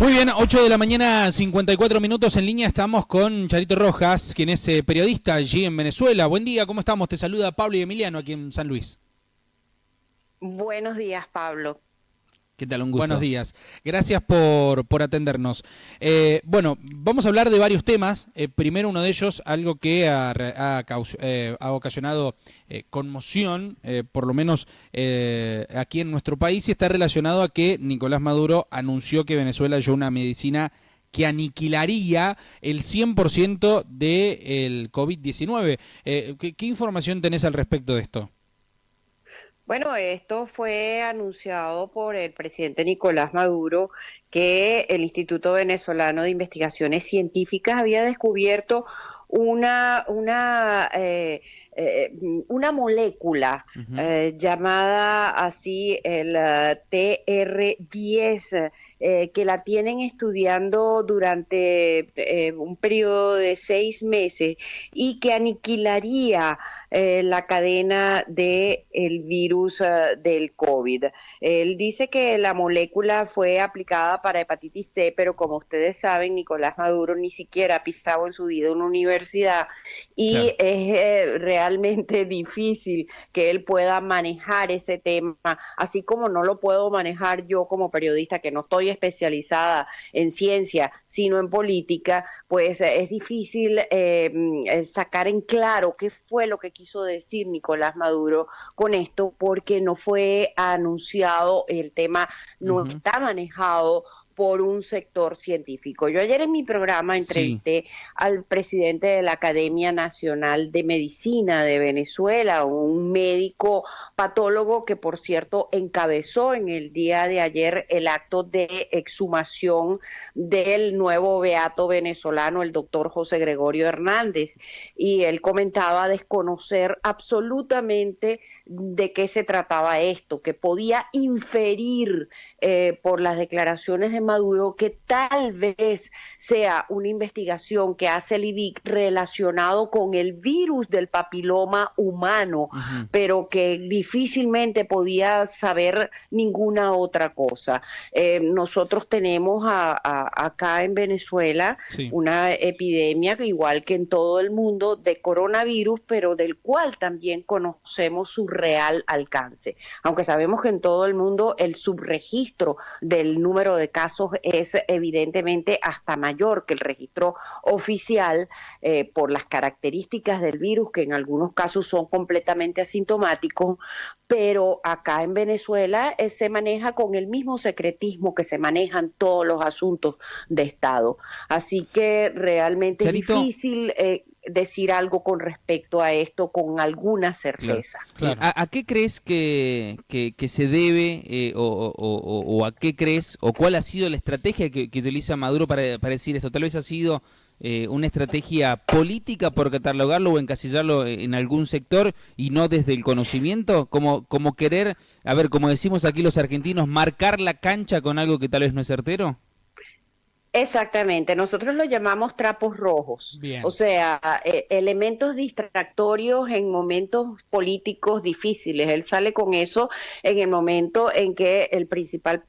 Muy bien, 8 de la mañana, 54 minutos en línea. Estamos con Charito Rojas, quien es periodista allí en Venezuela. Buen día, ¿cómo estamos? Te saluda Pablo y Emiliano aquí en San Luis. Buenos días, Pablo. ¿Qué tal? Un gusto. Buenos días. Gracias por atendernos. Bueno, vamos a hablar de varios temas. Primero uno de ellos, algo que ha ocasionado conmoción, por lo menos aquí en nuestro país, y está relacionado a que Nicolás Maduro anunció que Venezuela halló una medicina que aniquilaría el 100% del COVID-19. ¿Qué información tenés al respecto de esto? Bueno, esto fue anunciado por el presidente Nicolás Maduro, que el Instituto Venezolano de Investigaciones Científicas había descubierto una molécula llamada así el TR10, que la tienen estudiando durante un periodo de 6 meses y que aniquilaría la cadena del virus del COVID. Él dice que la molécula fue aplicada para hepatitis C, pero como ustedes saben, Nicolás Maduro ni siquiera ha pisado en su vida una universidad y claro, es realmente difícil que él pueda manejar ese tema, así como no lo puedo manejar yo como periodista, que no estoy especializada en ciencia, sino en política. Pues es difícil sacar en claro qué fue lo que quiso decir Nicolás Maduro con esto, porque no fue anunciado, el tema no está manejado por un sector científico. Yo ayer en mi programa entrevisté al presidente de la Academia Nacional de Medicina de Venezuela, un médico patólogo que, por cierto, encabezó en el día de ayer el acto de exhumación del nuevo beato venezolano, el doctor José Gregorio Hernández, y él comentaba desconocer absolutamente de qué se trataba esto, que podía inferir por las declaraciones de Maduro que tal vez sea una investigación que hace el IVIC relacionado con el virus del papiloma humano, pero que difícilmente podía saber ninguna otra cosa. Nosotros tenemos acá en Venezuela una epidemia, igual que en todo el mundo, de coronavirus, pero del cual también conocemos su real alcance. Aunque sabemos que en todo el mundo el subregistro del número de casos es evidentemente hasta mayor que el registro oficial, por las características del virus, que en algunos casos son completamente asintomáticos, pero acá en Venezuela se maneja con el mismo secretismo que se manejan todos los asuntos de Estado. Así que realmente Charito, es difícil decir algo con respecto a esto con alguna certeza. Claro. ¿A qué crees que se debe o a qué crees o cuál ha sido la estrategia que utiliza Maduro para decir esto? Tal vez ha sido una estrategia política por catalogarlo o encasillarlo en algún sector y no desde el conocimiento, como querer, a ver, como decimos aquí los argentinos, marcar la cancha con algo que tal vez no es certero. Exactamente, nosotros lo llamamos trapos rojos. Bien. O sea, elementos distractorios en momentos políticos difíciles. Él sale con eso en el momento en que el principal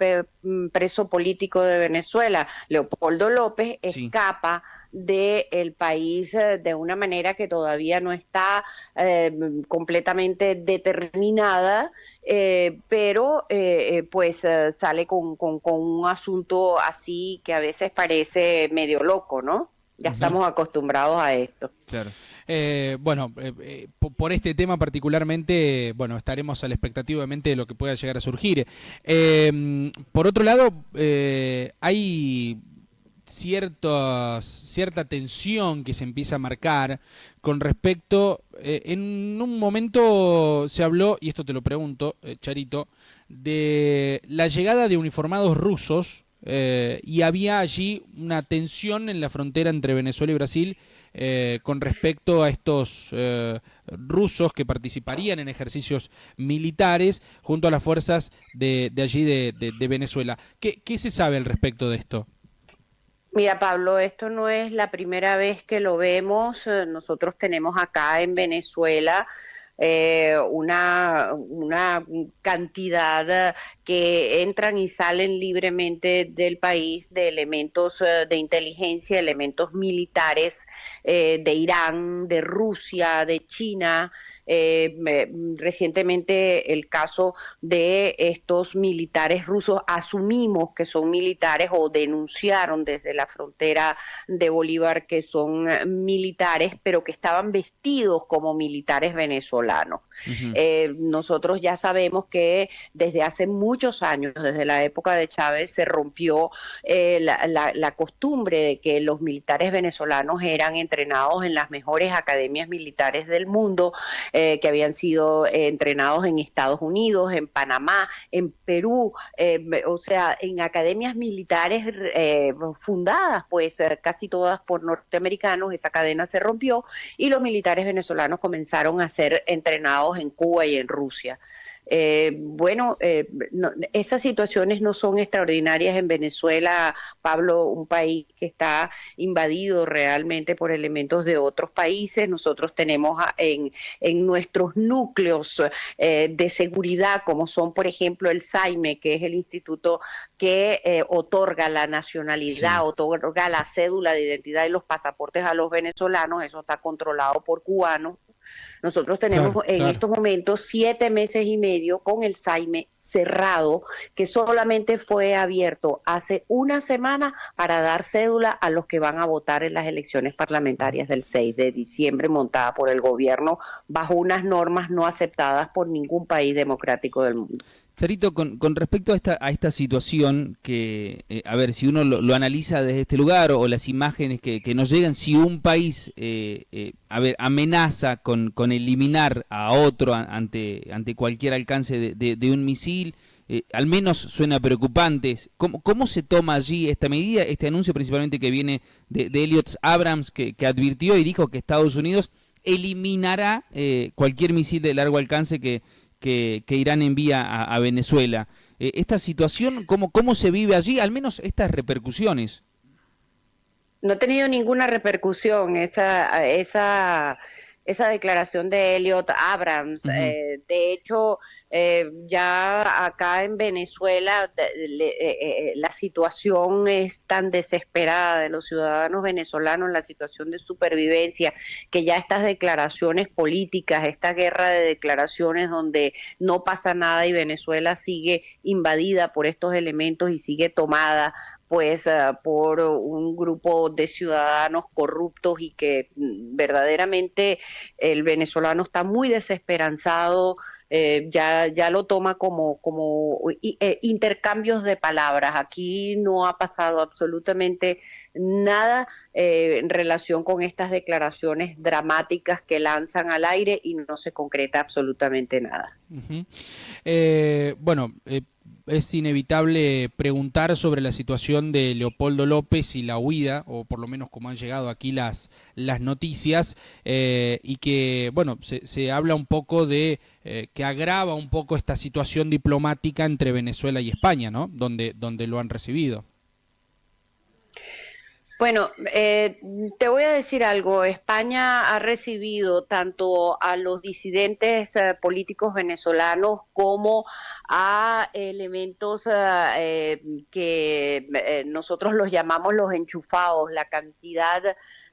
preso político de Venezuela, Leopoldo López, escapa del país de una manera que todavía no está completamente determinada, pero pues sale con un asunto así que a veces parece medio loco, ¿no? Ya estamos acostumbrados a esto. Claro. Bueno, por este tema particularmente, bueno, estaremos a la expectativa obviamente de lo que pueda llegar a surgir. Por otro lado, hay cierta tensión que se empieza a marcar con respecto, en un momento se habló, y esto te lo pregunto, Charito, de la llegada de uniformados rusos, y había allí una tensión en la frontera entre Venezuela y Brasil con respecto a estos rusos que participarían en ejercicios militares junto a las fuerzas de allí de Venezuela. ¿Qué se sabe al respecto de esto? Mira, Pablo, esto no es la primera vez que lo vemos. Nosotros tenemos acá en Venezuela una cantidad que entran y salen libremente del país de elementos de inteligencia, elementos militares de Irán, de Rusia, de China. Recientemente el caso de estos militares rusos, asumimos que son militares o denunciaron desde la frontera de Bolívar que son militares, pero que estaban vestidos como militares venezolanos. Ujú. Nosotros ya sabemos que desde hace muchos años, desde la época de Chávez, se rompió la costumbre de que los militares venezolanos eran entrenados en las mejores academias militares del mundo, que habían sido entrenados en Estados Unidos, en Panamá, en Perú, o sea, en academias militares fundadas, pues casi todas por norteamericanos. Esa cadena se rompió y los militares venezolanos comenzaron a ser entrenados en Cuba y en Rusia. No, esas situaciones no son extraordinarias en Venezuela, Pablo, un país que está invadido realmente por elementos de otros países. Nosotros tenemos en nuestros núcleos de seguridad, como son, por ejemplo, el SAIME, que es el instituto que otorga la nacionalidad, Sí, otorga la cédula de identidad y los pasaportes a los venezolanos. Eso está controlado por cubanos. Nosotros tenemos claro, en claro. estos momentos 7 meses y medio con el SAIME cerrado, que solamente fue abierto hace una semana para dar cédula a los que van a votar en las elecciones parlamentarias del 6 de diciembre, montada por el gobierno bajo unas normas no aceptadas por ningún país democrático del mundo. Charito, con respecto a esta situación, que, a ver, si uno lo analiza desde este lugar o las imágenes que nos llegan, si un país, a ver, amenaza con eliminar a otro ante cualquier alcance de un misil, al menos suena preocupante. ¿Cómo se toma allí esta medida, este anuncio principalmente que viene de Elliot Abrams, que advirtió y dijo que Estados Unidos eliminará cualquier misil de largo alcance que Irán envía a Venezuela? Esta situación, ¿cómo se vive allí? Al menos estas repercusiones. No ha tenido ninguna repercusión esa declaración de Elliot Abrams. Ujú. De hecho, ya acá en Venezuela la situación es tan desesperada de los ciudadanos venezolanos, la situación de supervivencia, que ya estas declaraciones políticas, esta guerra de declaraciones donde no pasa nada y Venezuela sigue invadida por estos elementos y sigue tomada pues por un grupo de ciudadanos corruptos y que verdaderamente el venezolano está muy desesperanzado. Ya lo toma como intercambios de palabras. Aquí no ha pasado absolutamente nada en relación con estas declaraciones dramáticas que lanzan al aire y no se concreta absolutamente nada. Ujú. Bueno, es inevitable preguntar sobre la situación de Leopoldo López y la huida, o por lo menos como han llegado aquí las noticias, y que, bueno, se habla un poco de que agrava un poco esta situación diplomática entre Venezuela y España, ¿no? Donde lo han recibido. Bueno, te voy a decir algo. España ha recibido tanto a los disidentes políticos venezolanos como a elementos que nosotros los llamamos los enchufados, la cantidad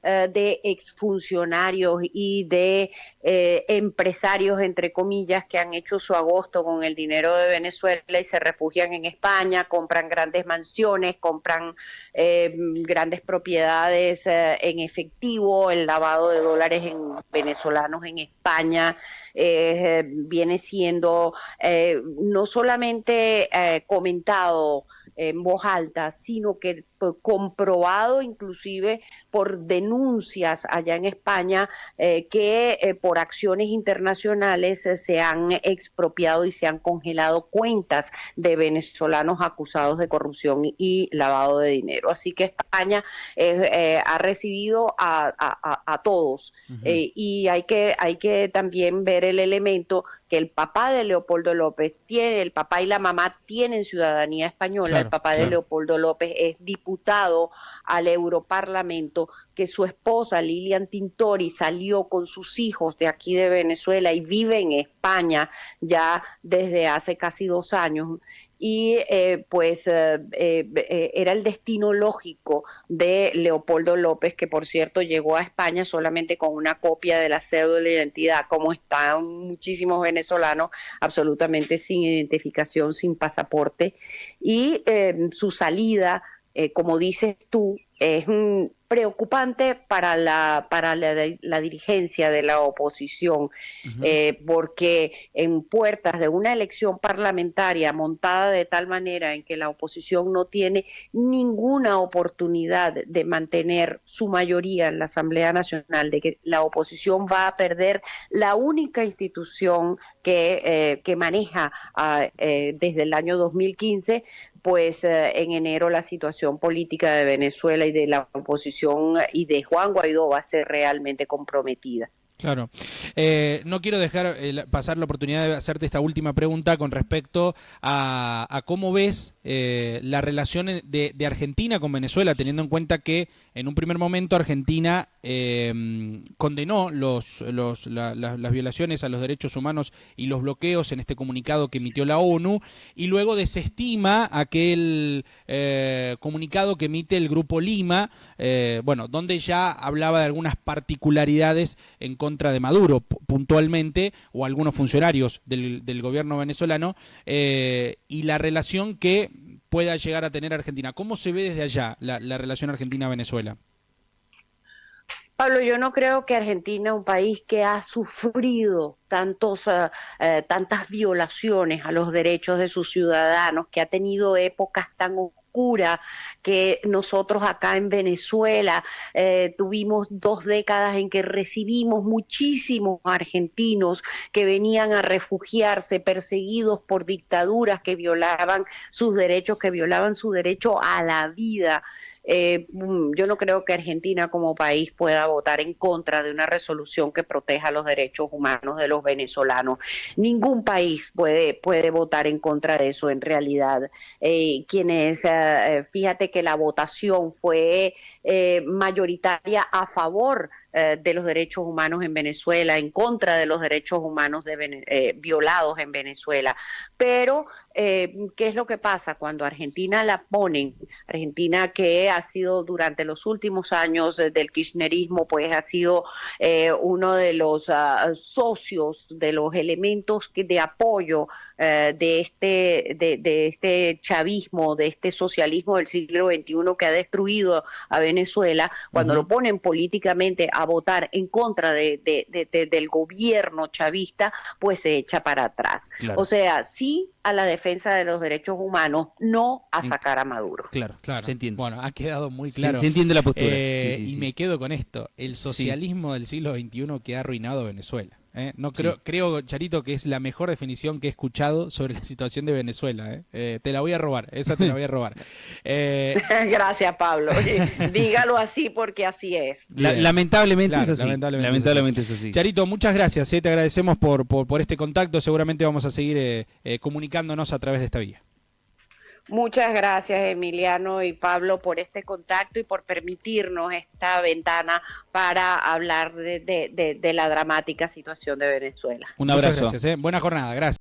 de exfuncionarios y de empresarios, entre comillas, que han hecho su agosto con el dinero de Venezuela y se refugian en España, compran grandes mansiones, compran grandes propiedades en efectivo, el lavado de dólares en venezolanos en España viene siendo no solamente comentado en voz alta, sino que comprobado inclusive por denuncias allá en España que por acciones internacionales se han expropiado y se han congelado cuentas de venezolanos acusados de corrupción y lavado de dinero. Así que España ha recibido a todos Ujú. y hay que también ver el elemento que el papá de Leopoldo López tiene, el papá y la mamá tienen ciudadanía española, el Claro, papá de claro. Leopoldo López es diputado al Europarlamento que su esposa Lilian Tintori salió con sus hijos de aquí de Venezuela y vive en España ya desde hace casi 2 años. Y era el destino lógico de Leopoldo López, que por cierto llegó a España solamente con una copia de la cédula de identidad, como están muchísimos venezolanos, absolutamente sin identificación, sin pasaporte, y su salida, como dices tú, es preocupante para la dirigencia de la oposición, porque en puertas de una elección parlamentaria montada de tal manera en que la oposición no tiene ninguna oportunidad de mantener su mayoría en la Asamblea Nacional, de que la oposición va a perder la única institución que maneja desde el año 2015, pues en enero la situación política de Venezuela y de la oposición y de Juan Guaidó va a ser realmente comprometida. Claro. No quiero dejar pasar la oportunidad de hacerte esta última pregunta con respecto a cómo ves la relación de Argentina con Venezuela, teniendo en cuenta que en un primer momento Argentina condenó las violaciones a los derechos humanos y los bloqueos en este comunicado que emitió la ONU, y luego desestima aquel comunicado que emite el Grupo Lima, donde ya hablaba de algunas particularidades en contra de Maduro puntualmente, o algunos funcionarios del gobierno venezolano, y la relación que pueda llegar a tener Argentina. ¿Cómo se ve desde allá la relación Argentina-Venezuela? Pablo, yo no creo que Argentina, un país que ha sufrido tantas violaciones a los derechos de sus ciudadanos, que ha tenido épocas tan oscuras, que nosotros acá en Venezuela tuvimos 2 décadas en que recibimos muchísimos argentinos que venían a refugiarse perseguidos por dictaduras que violaban sus derechos, que violaban su derecho a la vida. Yo no creo que Argentina como país pueda votar en contra de una resolución que proteja los derechos humanos de los venezolanos. Ningún país puede votar en contra de eso en realidad. Fíjate que la votación fue mayoritaria a favor de los derechos humanos en Venezuela, en contra de los derechos humanos violados en Venezuela. Pero, ¿qué es lo que pasa? Cuando Argentina la ponen, Argentina que ha sido durante los últimos años del kirchnerismo, pues ha sido uno de los socios, de los elementos de apoyo de este chavismo, de este socialismo del siglo XXI que ha destruido a Venezuela, cuando lo ponen políticamente a votar en contra del gobierno chavista, pues se echa para atrás. Claro. O sea, sí a la defensa de los derechos humanos, no a sacar a Maduro. Claro, se entiende. Bueno, ha quedado muy claro. Se entiende la postura. Me quedo con esto, el socialismo del siglo XXI que ha arruinado a Venezuela. No creo, Charito, que es la mejor definición que he escuchado sobre la situación de Venezuela. Te la voy a robar, esa te la voy a robar. Gracias, Pablo. Dígalo así porque así es. Lamentablemente es así. Lamentablemente es así. Charito, muchas gracias. Te agradecemos por este contacto. Seguramente vamos a seguir comunicándonos a través de esta vía. Muchas gracias, Emiliano y Pablo, por este contacto y por permitirnos esta ventana para hablar de la dramática situación de Venezuela. Un abrazo. Muchas gracias. Buena jornada. Gracias.